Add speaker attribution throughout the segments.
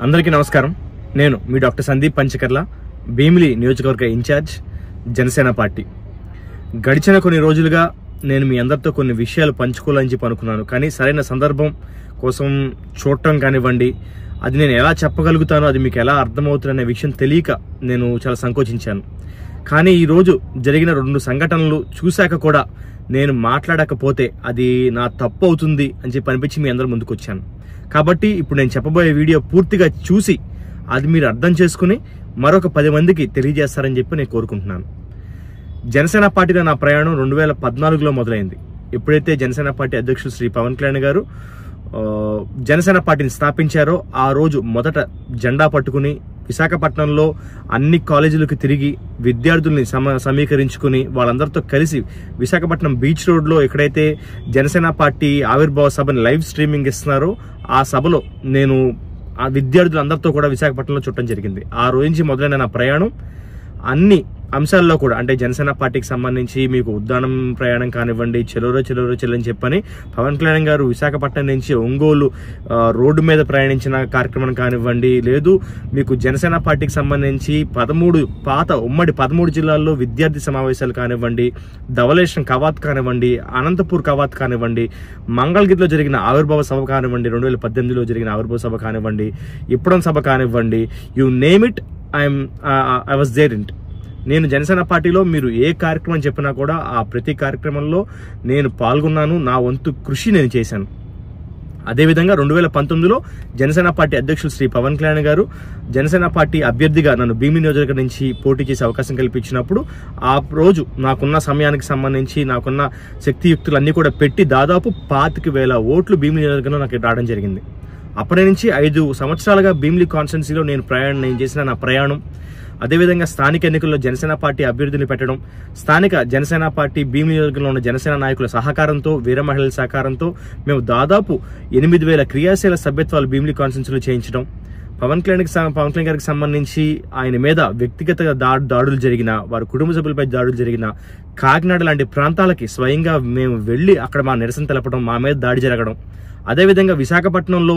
Speaker 1: అందరికీ నమస్కారం. నేను మీ డాక్టర్ సందీప్ పంచకర్ల, భీమిలి నియోజకవర్గ ఇన్ఛార్జ్, జనసేన పార్టీ. గడిచిన కొన్ని రోజులుగా నేను మీ అందరితో కొన్ని విషయాలు పంచుకోవాలని చెప్పి అనుకున్నాను. కానీ సరైన సందర్భం కోసం చూడటం కానివ్వండి, అది నేను ఎలా చెప్పగలుగుతానో, అది మీకు ఎలా అర్థమవుతుందనే విషయం తెలియక నేను చాలా సంకోచించాను. కానీ ఈరోజు జరిగిన 2 సంఘటనలు చూశాక కూడా నేను మాట్లాడకపోతే అది నా తప్పు అవుతుంది అని చెప్పి అనిపించి మీ అందరి ముందుకు వచ్చాను. కాబట్టి ఇప్పుడు నేను చెప్పబోయే వీడియో పూర్తిగా చూసి అది మీరు అర్థం చేసుకుని మరొక 10 మందికి తెలియజేస్తారని చెప్పి నేను కోరుకుంటున్నాను. జనసేన పార్టీలో నా ప్రయాణం 2014లో మొదలైంది. ఎప్పుడైతే జనసేన పార్టీ అధ్యక్షుడు శ్రీ పవన్ కళ్యాణ్ గారు జనసేన పార్టీని స్థాపించారో ఆ రోజు మొదట జెండా పట్టుకుని విశాఖపట్నంలో అన్ని కాలేజీలకు తిరిగి విద్యార్థుల్ని సమీకరించుకుని వాళ్ళందరితో కలిసి విశాఖపట్నం బీచ్ రోడ్లో ఎక్కడైతే జనసేన పార్టీ ఆవిర్భావ సభని లైవ్ స్ట్రీమింగ్ ఇస్తున్నారో ఆ సభలో నేను ఆ విద్యార్థులందరితో కూడా విశాఖపట్నంలో చుట్టం జరిగింది. ఆ రోజు నుంచి మొదలైన నా ప్రయాణం అన్ని అంశాల్లో కూడా, అంటే జనసేన పార్టీకి సంబంధించి మీకు ఉద్దానం ప్రయాణం కానివ్వండి, చెలోరో చెల్లని చెప్పని పవన్ కళ్యాణ్ గారు విశాఖపట్నం నుంచి ఒంగోలు రోడ్డు మీద ప్రయాణించిన కార్యక్రమం కానివ్వండి, లేదు మీకు జనసేన పార్టీకి సంబంధించి 13 జిల్లాల్లో విద్యార్థి సమావేశాలు కానివ్వండి, ధవళేశ్వరం కవాత్ కానివ్వండి, అనంతపూర్ కవాత్ కానివ్వండి, మంగళగిరిలో జరిగిన ఆవిర్భావ సభ కానివ్వండి, 2018లో జరిగిన ఆవిర్భావ సభ కానివ్వండి, ఇప్పుడం సభ కానివ్వండి, you name it, I was there in it. నేను జనసేన పార్టీలో మీరు ఏ కార్యక్రమం చెప్పినా కూడా ఆ ప్రతి కార్యక్రమంలో నేను పాల్గొన్నాను. నా వంతు కృషి నేను చేశాను. అదేవిధంగా 2019లో జనసేన పార్టీ అధ్యక్షులు శ్రీ పవన్ కళ్యాణ్ గారు జనసేన పార్టీ అభ్యర్థిగా నన్ను భీమిలి నియోజకవర్గం నుంచి పోటీ చేసే అవకాశం కల్పించినప్పుడు ఆ రోజు నాకున్న సమయానికి సంబంధించి నాకున్న శక్తియుక్తులన్నీ కూడా పెట్టి దాదాపు 25,000 ఓట్లు భీమిలి నియోజకవర్గంలో నాకు రావడం జరిగింది. అప్పటి నుంచి 5 సంవత్సరాలుగా భీమిలి కాన్స్టిట్యున్సీలో నేను చేసిన నా ప్రయాణం, అదేవిధంగా స్థానిక ఎన్నికల్లో జనసేన పార్టీ అభ్యర్థులు పెట్టడం, స్థానిక జనసేన పార్టీ భీమిలి నియోజకవర్గంలో ఉన్న జనసేన నాయకుల సహకారంతో, వీర మహిళల సహకారంతో మేము దాదాపు 8,000 క్రియాశీల సభ్యత్వాలు భీమిలి కాన్స్టిట్యున్సీలో చేయించడం, పవన్ కళ్యాణ్ గారికి సంబంధించి ఆయన మీద వ్యక్తిగత దాడులు జరిగిన, వారి కుటుంబ సభ్యులపై దాడులు జరిగిన కాకినాడ లాంటి ప్రాంతాలకి స్వయంగా మేము వెళ్లి అక్కడ మా నిరసన తెలపడం, మా మీద దాడి జరగడం, అదేవిధంగా విశాఖపట్నంలో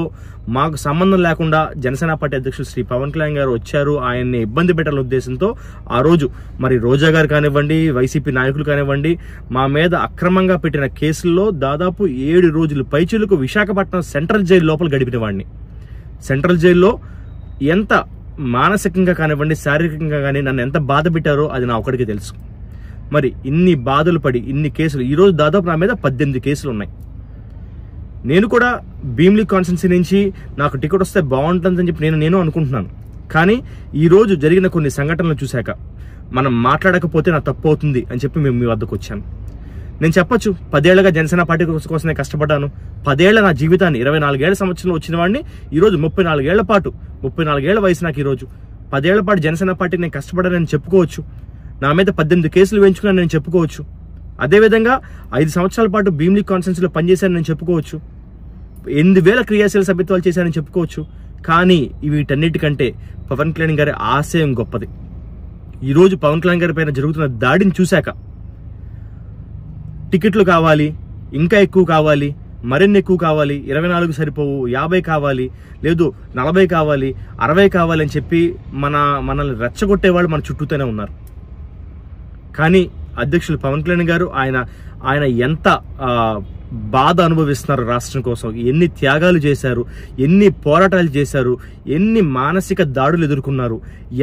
Speaker 1: మాకు సంబంధం లేకుండా జనసేన పార్టీ అధ్యక్షులు శ్రీ పవన్ కళ్యాణ్ గారు వచ్చారు, ఆయన్ని ఇబ్బంది పెట్టాలనే ఉద్దేశంతో ఆ రోజు మరి రోజా గారు కానివ్వండి, వైసీపీ నాయకులు కానివ్వండి, మా మీద అక్రమంగా పెట్టిన కేసుల్లో దాదాపు 7 రోజులు పైచిలకు విశాఖపట్నం సెంట్రల్ జైలు లోపల గడిపిన వాడిని. సెంట్రల్ జైల్లో ఎంత మానసికంగా కానివ్వండి, శారీరకంగా కానీ నన్ను ఎంత బాధ పెట్టారో అది నా ఒక్కడికి తెలుసు. మరి ఇన్ని బాధలు పడి ఇన్ని కేసులు, ఈరోజు దాదాపు నా మీద 18 కేసులు ఉన్నాయి. నేను కూడా భీమిలి కాన్స్టిట్యున్సీ నుంచి నాకు టికెట్ వస్తే బాగుంటుందని చెప్పి నేను అనుకుంటున్నాను. కానీ ఈరోజు జరిగిన కొన్ని సంఘటనలు చూశాక మనం మాట్లాడకపోతే నా తప్పు అవుతుంది అని చెప్పి మేము మీ వద్దకు వచ్చాను. నేను చెప్పొచ్చు, 10 ఏళ్లుగా జనసేన పార్టీ కోసమే కష్టపడ్డాను. 10 ఏళ్ల నా జీవితాన్ని, 24 ఏళ్ల సంవత్సరంలో వచ్చిన వాడిని ఈరోజు 34 ఏళ్ల పాటు, 34 ఏళ్ల వయసు నాకు ఈరోజు 10 ఏళ్ల పాటు జనసేన పార్టీ నేను కష్టపడ్డానని చెప్పుకోవచ్చు. నా మీద 18 కేసులు వేయించుకున్నాను నేను చెప్పుకోవచ్చు. అదేవిధంగా 5 సంవత్సరాల పాటు భీమిలి కాన్స్టిట్యున్సీలో పనిచేశాను నేను చెప్పుకోవచ్చు. 8,000 క్రియాశీల సభ్యత్వాలు చేశానని చెప్పుకోవచ్చు. కానీ వీటన్నిటికంటే పవన్ కళ్యాణ్ గారి ఆశయం గొప్పది. ఈరోజు పవన్ కళ్యాణ్ గారి పైన జరుగుతున్న దాడిని చూశాక టికెట్లు కావాలి, ఇంకా ఎక్కువ కావాలి, మరిన్ని ఎక్కువ కావాలి, 24 సరిపోవు, 50 కావాలి, లేదు 40 కావాలి, 60 కావాలి అని చెప్పి మనల్ని రెచ్చగొట్టేవాళ్ళు మన చుట్టూతోనే ఉన్నారు. కానీ అధ్యక్షులు పవన్ కళ్యాణ్ గారు ఆయన ఎంత బాధ అనుభవిస్తున్నారు రాష్ట్రం కోసం, ఎన్ని త్యాగాలు చేశారు, ఎన్ని పోరాటాలు చేశారు, ఎన్ని మానసిక దాడులు ఎదుర్కొన్నారు,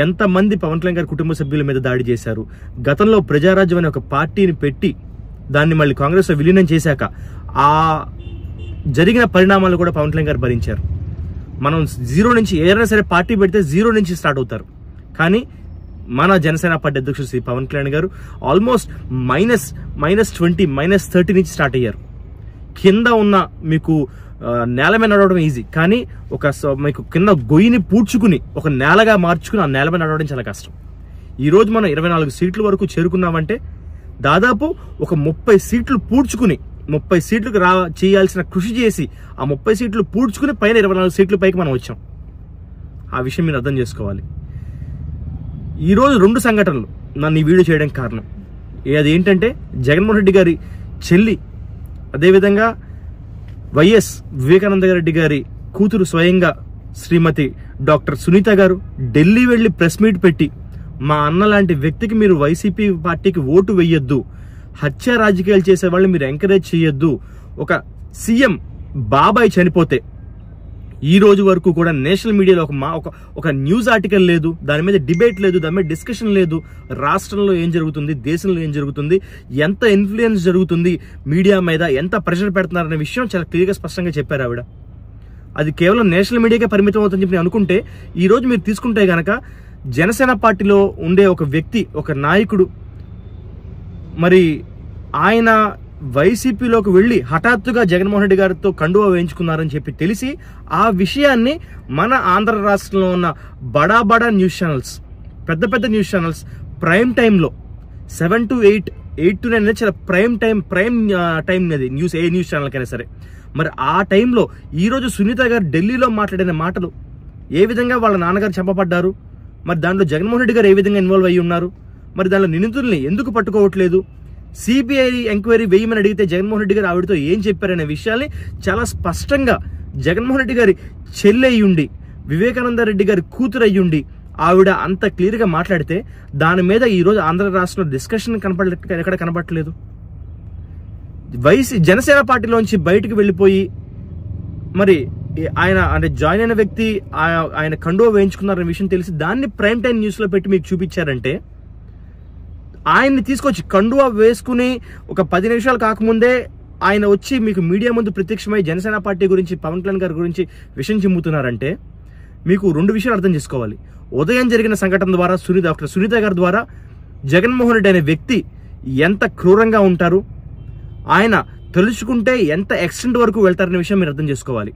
Speaker 1: ఎంతమంది పవన్ కళ్యాణ్ గారి కుటుంబ సభ్యుల మీద దాడి చేశారు. గతంలో ప్రజారాజ్యం అనే ఒక పార్టీని పెట్టి దాన్ని మళ్ళీ కాంగ్రెస్లో విలీనం చేశాక ఆ జరిగిన పరిణామాలు కూడా పవన్ కళ్యాణ్ గారు భరించారు. మనం 0 నుంచి ఏదైనా సరే పార్టీ పెడితే 0 నుంచి స్టార్ట్ అవుతారు. కానీ మన జనసేన పార్టీ అధ్యక్షుడు శ్రీ పవన్ కళ్యాణ్ గారు ఆల్మోస్ట్ -20, -30 నుంచి స్టార్ట్ అయ్యారు. కింద ఉన్న మీకు నేల మీద నడవడం ఈజీ, కానీ మీకు కింద గొయ్యిని పూడ్చుకుని ఒక నేలగా మార్చుకుని ఆ నేల మీద నడవడం చాలా కష్టం. ఈరోజు మనం 24 సీట్ల వరకు చేరుకున్నామంటే దాదాపు ఒక 30 సీట్లు పూడ్చుకుని, 30 సీట్లకు చేయాల్సిన కృషి చేసి ఆ 30 సీట్లు పూడ్చుకుని పైన 24 సీట్ల పైకి మనం వచ్చాం. ఆ విషయం మీరు అర్థం చేసుకోవాలి. ఈరోజు 2 సంఘటనలు నన్ను ఈ వీడియో చేయడానికి కారణం. అదేంటంటే జగన్మోహన్ రెడ్డి గారి చెల్లి, అదేవిధంగా వైఎస్ వివేకానంద రెడ్డి గారి కూతురు స్వయంగా శ్రీమతి డాక్టర్ సునీత గారు ఢిల్లీ వెళ్లి ప్రెస్ మీట్ పెట్టి మా అన్న లాంటి వ్యక్తికి మీరు వైసీపీ పార్టీకి ఓటు వేయొద్దు, హత్య రాజకీయాలు చేసే వాళ్ళని మీరు ఎంకరేజ్ చేయొద్దు, ఒక సీఎం బాబాయ్ చనిపోతే ఈ రోజు వరకు కూడా నేషనల్ మీడియాలో ఒక న్యూస్ ఆర్టికల్ లేదు, దాని మీద డిబేట్ లేదు, దాని మీద డిస్కషన్ లేదు. రాష్ట్రంలో ఏం జరుగుతుంది, దేశంలో ఏం జరుగుతుంది, ఎంత ఇన్ఫ్లుయెన్స్ జరుగుతుంది మీడియా మీద, ఎంత ప్రెషర్ పెడుతున్నారనే విషయం చాలా క్లియర్గా స్పష్టంగా చెప్పారు ఆవిడ. అది కేవలం నేషనల్ మీడియాకే పరిమితం అవుతుందని చెప్పి అనుకుంటే, ఈ రోజు మీరు తీసుకుంటే గనక జనసేన పార్టీలో ఉండే ఒక వ్యక్తి, ఒక నాయకుడు, మరి ఆయన వైసీపీలోకి వెళ్లి హఠాత్తుగా జగన్మోహన్ రెడ్డి గారితో కండువా వేయించుకున్నారని చెప్పి తెలిసి ఆ విషయాన్ని మన ఆంధ్ర రాష్ట్రంలో ఉన్న బడా న్యూస్ ఛానల్స్, పెద్ద న్యూస్ ఛానల్స్ ప్రైమ్ టైంలో 7 to 8, 8 to 9 అనేది చాలా ప్రైమ్ టైం అది న్యూస్, ఏ న్యూస్ ఛానల్కైనా సరే. మరి ఆ టైంలో ఈరోజు సునీత గారు ఢిల్లీలో మాట్లాడిన మాటలు, ఏ విధంగా వాళ్ళ నాన్నగారు చంపబడ్డారు, మరి దాంట్లో జగన్మోహన్ రెడ్డి గారు ఏ విధంగా ఇన్వాల్వ్ అయ్యి ఉన్నారు, మరి దాంట్లో నిందితుల్ని ఎందుకు పట్టుకోవట్లేదు, సిబిఐ ఎంక్వైరీ వేయమని అడిగితే జగన్మోహన్ రెడ్డి గారు ఆవిడతో ఏం చెప్పారనే విషయాల్ని చాలా స్పష్టంగా జగన్మోహన్ రెడ్డి గారి చెల్లి అయ్యుండి, వివేకానంద రెడ్డి గారి కూతురు అయ్యుండి ఆవిడ అంత క్లియర్గా మాట్లాడితే దాని మీద ఈరోజు ఆంధ్ర రాష్ట్రంలో డిస్కషన్ ఎక్కడ కనబడట్లేదు. జనసేన పార్టీలోంచి బయటకు వెళ్ళిపోయి మరి ఆయన అంటే జాయిన్ అయిన వ్యక్తి ఆయన కండువా వేయించుకున్నారనే విషయం తెలిసి దాన్ని ప్రైమ్ టైం న్యూస్ లో పెట్టి మీకు చూపించారంటే, ఆయన్ని తీసుకొచ్చి కండువా వేసుకుని ఒక 10 నిమిషాలు కాకముందే ఆయన వచ్చి మీకు మీడియా ముందు ప్రత్యక్షమై జనసేన పార్టీ గురించి, పవన్ కళ్యాణ్ గారి గురించి విషయం చెమ్ముతున్నారంటే మీకు 2 విషయాలు అర్థం చేసుకోవాలి. ఉదయం జరిగిన సంఘటన ద్వారా డాక్టర్ సునీత గారి ద్వారా జగన్మోహన్ రెడ్డి అనే వ్యక్తి ఎంత క్రూరంగా ఉంటారు, ఆయన తెలుసుకుంటే ఎంత ఎక్స్టెంట్ వరకు వెళ్తారనే విషయం మీరు అర్థం చేసుకోవాలి.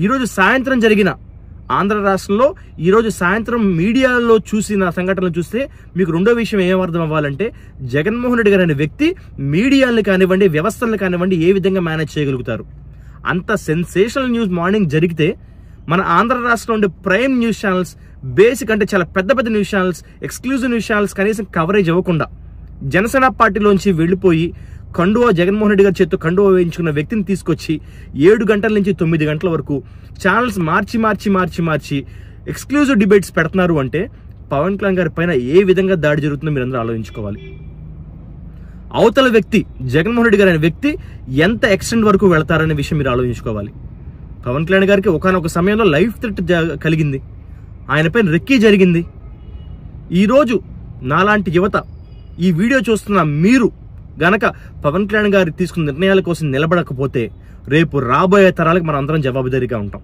Speaker 1: ఈరోజు సాయంత్రం జరిగిన ఆంధ్ర రాష్ట్రంలో ఈరోజు సాయంత్రం మీడియాలో చూసిన సంఘటనలు చూస్తే మీకు రెండో విషయం ఏం అర్థం అవ్వాలంటే, జగన్మోహన్ రెడ్డి గారు అనే వ్యక్తి మీడియాని కానివ్వండి, వ్యవస్థలను కానివ్వండి ఏ విధంగా మేనేజ్ చేయగలుగుతారు. అంత సెన్సేషనల్ న్యూస్ మార్నింగ్ జరిగితే మన ఆంధ్ర రాష్ట్రంలో ఉండే ప్రైమ్ న్యూస్ ఛానల్స్, బేసిక్ అంటే చాలా పెద్ద news channels, exclusive news channels కనీసం కవరేజ్ ఇవ్వకుండా జనసేన పార్టీలోంచి వెళ్ళిపోయి జగన్మోహన్ రెడ్డి గారి చేతితో కండువా వేయించుకున్న వ్యక్తిని తీసుకొచ్చి 7 గంటల నుంచి 9 గంటల వరకు ఛానల్స్ మార్చి ఎక్స్క్లూజివ్ డిబేట్స్ పెడుతున్నారు అంటే పవన్ కళ్యాణ్ గారి పైన ఏ విధంగా దాడి జరుగుతుందో మీరు అందరూ ఆలోచించుకోవాలి. అవతల వ్యక్తి జగన్మోహన్ రెడ్డి గారి అనే వ్యక్తి ఎంత ఎక్స్టెంట్ వరకు వెళతారనే విషయం మీరు ఆలోచించుకోవాలి. పవన్ కళ్యాణ్ గారికి ఒకానొక సమయంలో లైఫ్ థ్రెట్ కలిగింది, ఆయన పైన రెక్కీ జరిగింది. ఈరోజు నాలాంటి యువత ఈ వీడియో చూస్తున్న మీరు గనక పవన్ కళ్యాణ్ గారు తీసుకున్న నిర్ణయాల కోసం నిలబడకపోతే రేపు రాబోయే తరాలకు మనం అందరం జవాబుదారీగా ఉంటాం.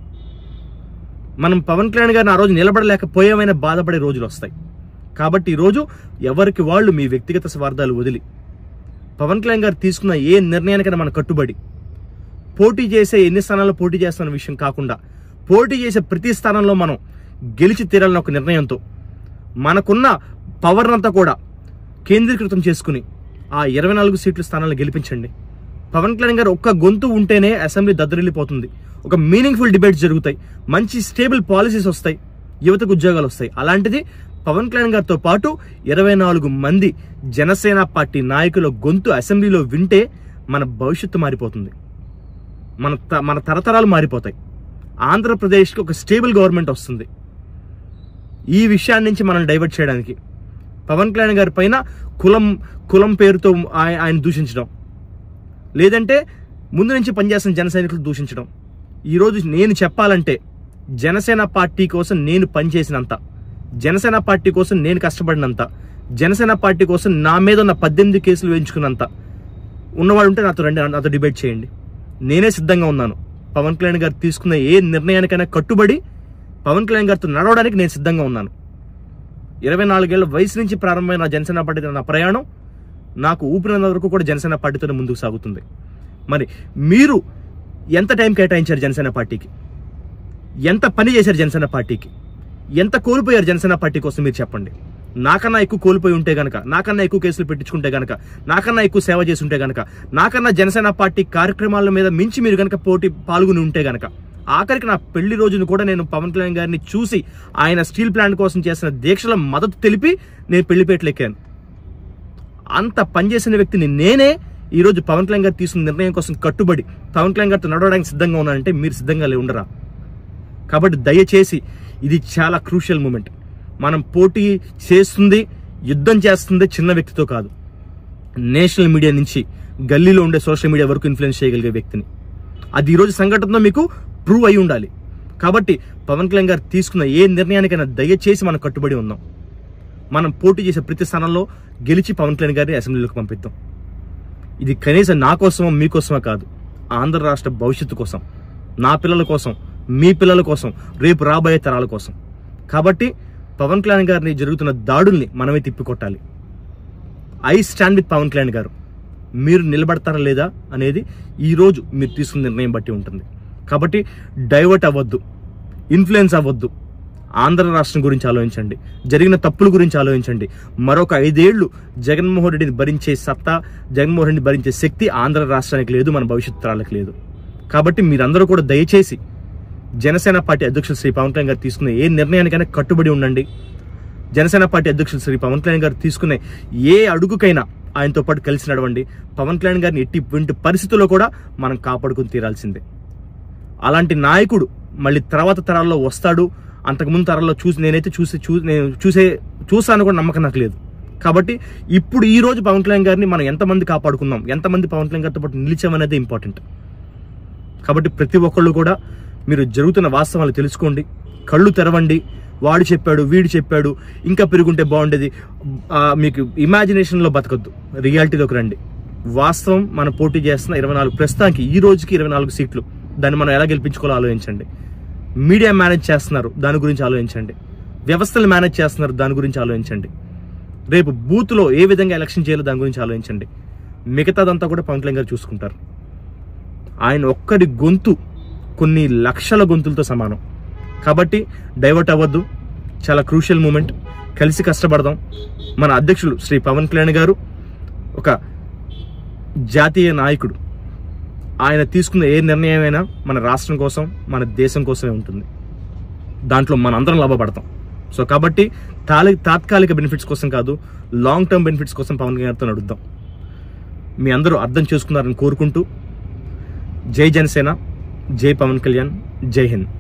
Speaker 1: మనం పవన్ కళ్యాణ్ గారిని ఆ రోజు నిలబడలేకపోయామైనా బాధపడే రోజులు వస్తాయి. కాబట్టి ఈరోజు ఎవరికి వాళ్ళు మీ వ్యక్తిగత స్వార్థాలు వదిలి పవన్ కళ్యాణ్ గారు తీసుకున్న ఏ నిర్ణయానికైనా మనం కట్టుబడి పోటీ చేసే, ఎన్ని స్థానాల్లో పోటీ చేస్తున్న విషయం కాకుండా పోటీ చేసే ప్రతి స్థానంలో మనం గెలిచి తీరాలన్న ఒక నిర్ణయంతో మనకున్న పవర్ అంతా కూడా కేంద్రీకృతం చేసుకుని ఆ 24 సీట్ల స్థానాలను గెలిపించండి. పవన్ కళ్యాణ్ గారు ఒక్క గొంతు ఉంటేనే అసెంబ్లీ దద్దరిల్లిపోతుంది, ఒక మీనింగ్ఫుల్ డిబేట్స్ జరుగుతాయి, మంచి స్టేబుల్ పాలసీస్ వస్తాయి, యువతకు ఉద్యోగాలు వస్తాయి. అలాంటిది పవన్ కళ్యాణ్ గారితో పాటు 24 మంది జనసేన పార్టీ నాయకుల గొంతు అసెంబ్లీలో వింటే మన భవిష్యత్తు మారిపోతుంది, మన తరతరాలు మారిపోతాయి. ఆంధ్రప్రదేశ్కి ఒక స్టేబుల్ గవర్నమెంట్ వస్తుంది. ఈ విషయాన్ని నుంచి మనం డైవర్ట్ చేయడానికి పవన్ కళ్యాణ్ గారి పైన కులం పేరుతో ఆయన దూషించడం, లేదంటే ముందు నుంచి పనిచేస్తున్న జన సైనికులు దూషించడం. ఈరోజు నేను చెప్పాలంటే జనసేన పార్టీ కోసం నేను పనిచేసినంత, జనసేన పార్టీ కోసం నేను కష్టపడినంత, జనసేన పార్టీ కోసం నా మీద ఉన్న 18 కేసులు వేయించుకున్నంత ఉన్నవాడు ఉంటే నాతో డిబేట్ చేయండి. నేనే సిద్ధంగా ఉన్నాను. పవన్ కళ్యాణ్ గారు తీసుకున్న ఏ నిర్ణయానికైనా కట్టుబడి పవన్ కళ్యాణ్ గారితో నడవడానికి నేను సిద్ధంగా ఉన్నాను. 24 ఏళ్ల వయసు నుంచి ప్రారంభమైన నా జనసేన పార్టీతో నా ప్రయాణం నాకు ఊపిరినంత వరకు కూడా జనసేన పార్టీతోనే ముందుకు సాగుతుంది. మరి మీరు ఎంత టైం కేటాయించారు జనసేన పార్టీకి, ఎంత పని చేశారు జనసేన పార్టీకి, ఎంత కోల్పోయారు జనసేన పార్టీ కోసం మీరు చెప్పండి. నాకన్నా ఎక్కువ కోల్పోయి ఉంటే గనక, నాకన్నా ఎక్కువ కేసులు పెట్టించుకుంటే గనక, నాకన్నా ఎక్కువ సేవ చేసి ఉంటే గనక, నాకన్నా జనసేన పార్టీ కార్యక్రమాల మీద మించి మీరు గనక పాల్గొని ఉంటే గనక, ఆఖరికి నా పెళ్లి రోజును కూడా నేను పవన్ కళ్యాణ్ గారిని చూసి ఆయన స్టీల్ ప్లాంట్ కోసం చేసిన దీక్షల మద్దతు తెలిపి నేను పెళ్లిపేటలు ఎక్కాను. అంత పనిచేసిన వ్యక్తిని నేనే ఈరోజు పవన్ కళ్యాణ్ గారు తీసుకున్న నిర్ణయం కోసం కట్టుబడి పవన్ కళ్యాణ్ గారితో నడవడానికి సిద్ధంగా ఉన్నానంటే మీరు సిద్ధంగా ఉండరా? కాబట్టి దయచేసి ఇది చాలా క్రూషియల్ మూమెంట్. మనం పోటీ చేస్తుంది, యుద్ధం చేస్తుంది చిన్న వ్యక్తితో కాదు, నేషనల్ మీడియా నుంచి గల్లీలో ఉండే సోషల్ మీడియా వరకు ఇన్ఫ్లుయెన్స్ చేయగలిగే వ్యక్తిని. అది ఈరోజు సంఘటనతో మీకు ప్రూవ్ అయి ఉండాలి. కాబట్టి పవన్ కళ్యాణ్ గారు తీసుకున్న ఏ నిర్ణయానికైనా దయచేసి మనం కట్టుబడి ఉందాం. మనం పోటీ చేసే ప్రతి స్థానంలో గెలిచి పవన్ కళ్యాణ్ గారిని అసెంబ్లీలోకి పంపిద్దాం. ఇది కనీసం నా కోసమో మీకోసమో కాదు, ఆంధ్ర రాష్ట్ర భవిష్యత్తు కోసం, నా పిల్లల కోసం, మీ పిల్లల కోసం, రేపు రాబోయే తరాల కోసం. కాబట్టి పవన్ కళ్యాణ్ గారిని జరుగుతున్న దాడుల్ని మనమే తిప్పికొట్టాలి. I stand with Pawan Kalyan garu. మీరు నిలబడతారా లేదా అనేది ఈరోజు మీరు తీసుకున్న నిర్ణయం బట్టి ఉంటుంది. కాబట్టి డైవర్ట్ అవ్వద్దు, ఇన్ఫ్లుయెన్స్ అవ్వద్దు. ఆంధ్ర రాష్ట్రం గురించి ఆలోచించండి, జరిగిన తప్పుల గురించి ఆలోచించండి. మరొక 5 ఏళ్లు జగన్మోహన్ రెడ్డిని భరించే సత్తా, జగన్మోహన్ రెడ్డిని భరించే శక్తి ఆంధ్ర రాష్ట్రానికి లేదు, మన భవిష్యత్తు తరాలకు లేదు. కాబట్టి మీరందరూ కూడా దయచేసి జనసేన పార్టీ అధ్యక్షులు శ్రీ పవన్ కళ్యాణ్ గారు తీసుకునే ఏ నిర్ణయానికైనా కట్టుబడి ఉండండి. జనసేన పార్టీ అధ్యక్షులు శ్రీ పవన్ కళ్యాణ్ గారు తీసుకునే ఏ అడుగుకైనా ఆయనతో పాటు కలిసి నడవండి. పవన్ కళ్యాణ్ గారిని ఎట్టి పరిస్థితుల్లో కూడా మనం కాపాడుకుని తీరాల్సిందే. అలాంటి నాయకుడు మళ్ళీ తర్వాత తరాల్లో వస్తాడు. అంతకుముందు తరాల్లో నేనైతే చూసాను కూడా నమ్మకం నాకు లేదు. కాబట్టి ఇప్పుడు ఈ రోజు పవన్ కళ్యాణ్ గారిని మనం ఎంతమంది కాపాడుకుందాం, ఎంతమంది పవన్ కళ్యాణ్ గారితో పాటు నిలిచామనేది ఇంపార్టెంట్. కాబట్టి ప్రతి ఒక్కళ్ళు కూడా మీరు జరుగుతున్న వాస్తవాలు తెలుసుకోండి, కళ్ళు తెరవండి. వాడు చెప్పాడు, వీడు చెప్పాడు, ఇంకా పెరుగుంటే బాగుండేది, మీకు ఇమాజినేషన్లో బతకద్దు, రియాలిటీలోకి రండి. వాస్తవం మనం పోటీ చేస్తున్న 24 ప్రస్తుతానికి ఈ రోజుకి 24 సీట్లు, దాన్ని మనం ఎలా గెలిపించుకోవాలో ఆలోచించండి. మీడియా మేనేజ్ చేస్తున్నారు, దాని గురించి ఆలోచించండి. వ్యవస్థలు మేనేజ్ చేస్తున్నారు, దాని గురించి ఆలోచించండి. రేపు బూత్లో ఏ విధంగా ఎలక్షన్ చేయాలో దాని గురించి ఆలోచించండి. మిగతాదంతా కూడా పవన్ కళ్యాణ్ గారు చూసుకుంటారు. ఆయన ఒక్కడి గొంతు కొన్ని లక్షల గొంతులతో సమానం. కాబట్టి డైవర్ట్ అవ్వద్దు. చాలా క్రూషియల్ మూమెంట్. కలిసి కష్టపడదాం. మన అధ్యక్షులు శ్రీ పవన్ కళ్యాణ్ గారు ఒక జాతీయ నాయకుడు. ఆయన తీసుకున్న ఏ నిర్ణయమైనా మన రాష్ట్రం కోసం, మన దేశం కోసమే ఉంటుంది. దాంట్లో మనందరం లాభపడతాం. సో కాబట్టి తాత్కాలిక బెనిఫిట్స్ కోసం కాదు, లాంగ్ టర్మ్ బెనిఫిట్స్ కోసం పవన్ కళ్యాణ్ గారితో నడుద్దాం. మీ అందరూ అర్థం చేసుకున్నారని కోరుకుంటూ, జై జనసేన, జై పవన్ కళ్యాణ్, జై హింద్.